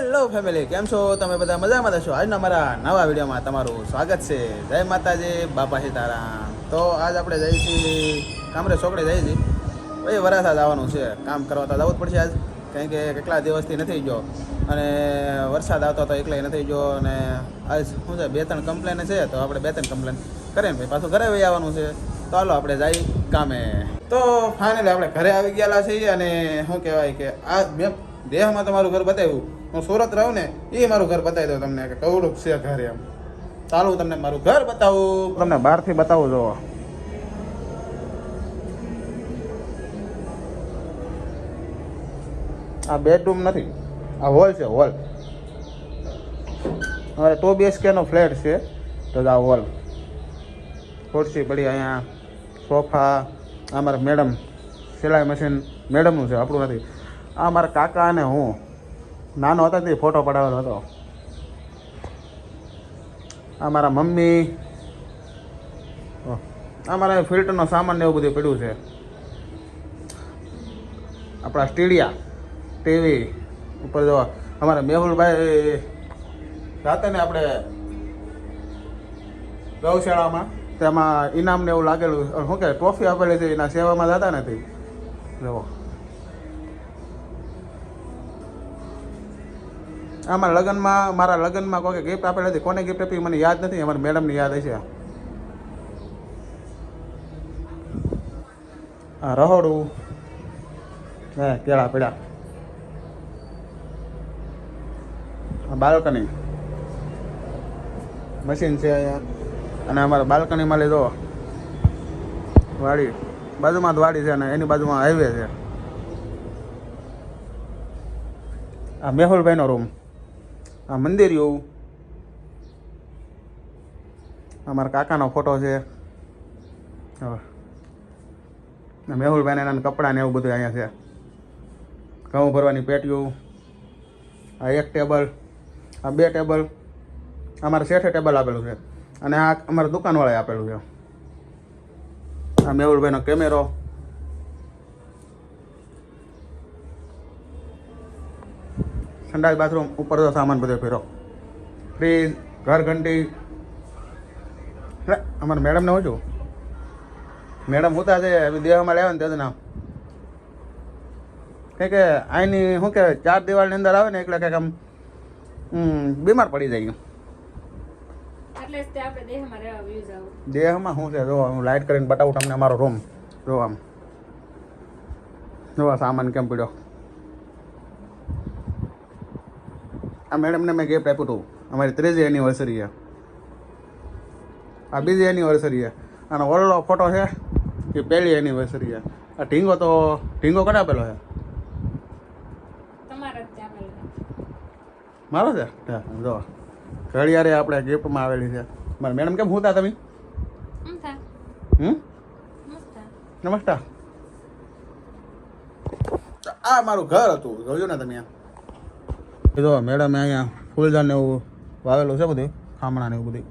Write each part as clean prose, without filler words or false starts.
Hello family, કેમ છો તમે? બધા મજામાં થશો. આજના મારા નવા વિડીયોમાં તમારું સ્વાગત છે. જય માતાજી, બાપા સીતારામ. તો આજ આપણે જઈએ છીએ કામરે ચોકડે જઈએ છીએ. ભાઈ વરાસા જવાનું છે, કામ કરવા તો જવું જ પડશે આજ, કારણ કે કેટલા દિવસથી નથી ગયો અને વરસાદ આવતો હતો એટલે નથી ગયો. અને આજ શું છે, 2-3 કમ્પ્લેન છે, તો આપણે 2-3 કમ્પ્લેન કરીને ભાઈ પાછું ઘરે વહી આવવાનું છે. તો હાલો આપણે જઈએ કામે. તો ફાઇનલી આપણે ઘરે આવી ગયેલા છીએ. અને શું કહેવાય કે આ મેં દેહમાં તમારું ઘર બતાવ્યું, હું સુરત રહું ને એ મારું ઘર બતાવી દઉં તમને કે કવડું છે ઘર એમ. ચાલો તમને મારું ઘર બતાવું, તમને બહારથી બતાવું. જો આ બેડરૂમ નથી, આ હોલ છે, હોલ. અમારે 2 BHK નો ફ્લેટ છે. તો આ હોલ, ખુરશી પડી અહીંયા, સોફા. આ મારા મેડમ સિલાઈ મશીન મેડમનું છે, આપણું નથી. આ મારા કાકા અને હું નાનો હતો તે ફોટો પડાવેલો હતો. આ મારા મમ્મી. આ મારા ફિલ્ટરનો સામાન ને એવું બધું પડ્યું છે. આપણા સ્ટીડિયા ટીવી ઉપર જો અમારા મેહુલભાઈ જાતે ને આપણે ગૌશાળામાં તેમાં ઇનામને એવું લાગેલું, શું કે ટ્રોફી આપેલી છે, એના સેવામાં જતા નથી. જો આમાં લગ્નમાં, મારા લગ્નમાં કોઈ ગિફ્ટ આપેલી હતી. કોને ગિફ્ટ આપી મને યાદ નથી, અમારી મેડમને યાદ હશે. હા, રહોડું હે, કેળા પીળા. બાલ્કની મશીન છે અહીંયા. અને અમારા બાલ્કનીમાં લીધો વાડી, બાજુમાં જ વાડી છે અને એની બાજુમાં હાઈવે છે. આ મેહુલભાઈનો રૂમ. આ મંદિર એવું. અમારા કાકાનો ફોટો છે. મેહુલભાઈને એના કપડાં ને એવું બધું અહીંયા છે. ઘઉં ભરવાની પેટીઓ. આ 1 ટેબલ, આ 2 ટેબલ. અમારે શેઠે ટેબલ આપેલું છે અને આ અમારા દુકાનવાળાએ આપેલું છે. આ મેહુલભાઈનો કેમેરો. સંડાસ બાથરૂમ ઉપર તો સામાન બધો ફેરો. ફ્રીજ, ઘર ઘંટી. અમારા મેડમને હું છું, મેડમ હોતા છે દેહમાં લેવા ને તેના કંઈક આની શું કહેવાય, 4 દિવાળની અંદર આવે ને એટલે કંઈક આમ બીમાર પડી જાય. દેહમાં શું છે, જો હું લાઇટ કરીને બતાવું તમને અમારો રૂમ. જો આમ જો સામાન કેમ પડ્યો. આ મેડમને મેં ગિફ્ટ આપ્યું હતું, અમારી 3જી એનિવર્સરી છે. આ 2જી એનિવર્સરી છે. અને ઓલો ફોટો છે એ 1લી એનિવર્સરી છે. આ ઢીંગો તો ઢીંગો કોને આપેલો છે? મારો છે. જો ઘડિયારે આપણે ગિફ્ટમાં આવેલી છે. મારા મેડમ કેમ હતા તમે? નમસ્કાર. આ મારું ઘર હતું, જોયું ને તમે? જો મેડમે અહીંયા ફૂલદાન ને એવું વાવેલું છે, બધું ખામણા ને એવું બધું.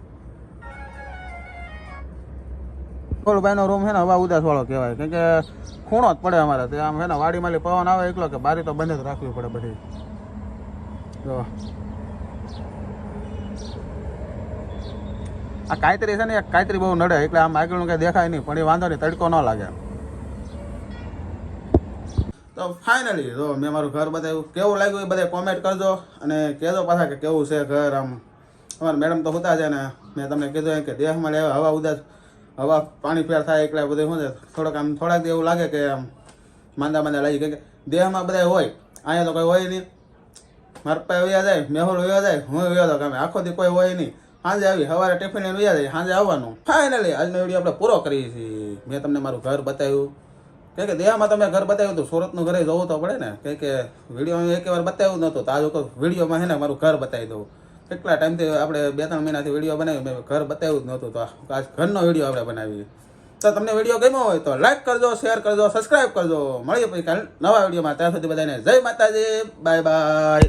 ફૂલભાઈનો રૂમ છે ને હવા ઉદાસ વાળો કહેવાય, કેમ કે ખૂણો જ પડે અમારે. તે આમ છે ને વાડીમાં પવન આવે એકલો કે બારી તો બંધ જ રાખવી પડે બધી. જો આ કાયતરી છે ને, એક કાયતરી બહુ નડે એટલે આમ આગળનું કંઈ દેખાય નહીં, પણ એ વાંધો નહીં, તડકો ન લાગે. તો ફાઇનલી જો મેં મારું ઘર બતાવ્યું. કેવું લાગ્યું એ બધા કોમેન્ટ કરજો અને કહેજો પાછા કે કેવું છે ઘર. આમ અમારા મેડમ તો હોતા છે ને, મેં તમને કીધું કે દેહમાં લેવા હવા ઉદાસ, હવા પાણી ફેર થાય એટલે બધું શું છે, થોડાક એવું લાગે કે આમ માંદા લાગી. કે દેહમાં બધા હોય, અહીંયા તો કોઈ હોય નહીં. મારા પપ્પા વયા જાય, મેહુલ વયા જાય, હું વયો જાઉં કામે. આખો દી કોઈ હોય નહીં. સાંજે આવી, સવારે ટિફિન લઈને વયા જાય, સાંજે આવવાનું. ફાઇનલી આજનો વિડીયો આપણે પૂરો કરીએ છીએ. મેં તમને મારું ઘર બતાવ્યું, કે દેહામાં તમે ઘર બતાવ્યું હતું. સુરતનું ઘરે જવું તો પડે ને, કે વિડીયો એક વાર બતાવ્યું નહોતું. તો આજે વિડીયોમાં છે ને મારું ઘર બતાવી દઉં. કેટલા ટાઈમથી આપણે 2-3 મહિનાથી વિડીયો બનાવ્યું, મેં ઘર બતાવ્યું જ નહોતું. તો આજ ઘરનો વિડીયો આપણે બનાવીએ. તો તમને વિડીયો ગમ્યો હોય તો લાઈક કરજો, શેર કરજો, સબસ્ક્રાઈબ કરજો. મળીએ પછી કાલે નવા વિડીયોમાં. ત્યાં સુધી બધાને જય માતાજી, બાય બાય.